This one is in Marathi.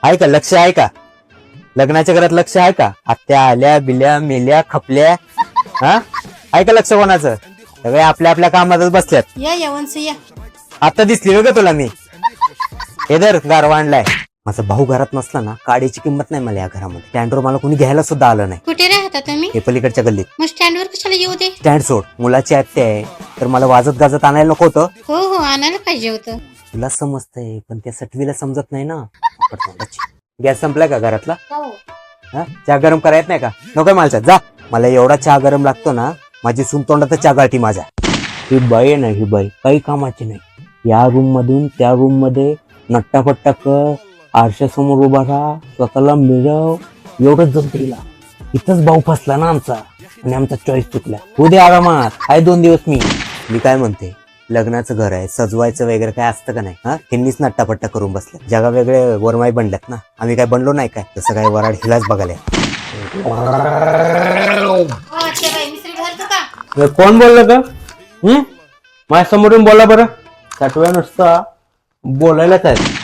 आहे का लक्ष आहे का? लग्नाच्या घरात लक्ष आहे का? आत्या आल्या बिल्या मेल्या खपल्या हा आहे का लक्ष कोणाचं? सगळे आपल्या आपल्या कामातच बसल्यात. या वंश या. आता दिसली बघ तुला मी. हे धर गारवा आणलाय. माझा भाऊ घरात नसला ना काडीची किंमत नाही मला या घरामध्ये. स्टँडवर मला कोणी घ्यायला सुद्धा आलं नाही. कुठे राहता तुम्ही? हे पलीकडच्या गल्लीत. मग स्टँडवर कशाला येऊ दे? स्टँड सोड, मुलाची आत्या आहे तर मला वाजत गाजत आणायला नको होतं. हो आणायला पाहिजे होतं. तुला समजतंय पण त्या सटवीला समजत नाही ना. गॅस संपलाय का घरातला? हा चहा गरम करायत नाही का? नको मला जा. मला एवढा चहा गरम लागतो ना माझी सून तोंडात चहा गाठी माझ्या. ही बाई आहे ना ही बाई काही कामाची नाही. या रूम मधून त्या रूम मध्ये नट्टापट्टा कर, आरशासमोर उभा राहा, स्वतःला मिळव, एवढंच जमत तिला. इथंच भाऊ फसला ना आमचा आणि आमचा चॉईस चुकला. उद्या आरामात आहे 2 दिवस. मी काय म्हणते, लग्नाचं घर आहे सजवायचं वगैरे काय असतं का नाही? हा त्यांनीच नट्टापट्टा करून बसल्या. जगा वेगळे वरमाई बनल्यात ना, आम्ही काय बनलो नाही काय? तसं काय वराड हिलाच बघायला. कोण बोललं का? माझ्या समोरून बोला बरं. साठव्या नुसता बोलायलाच आहे.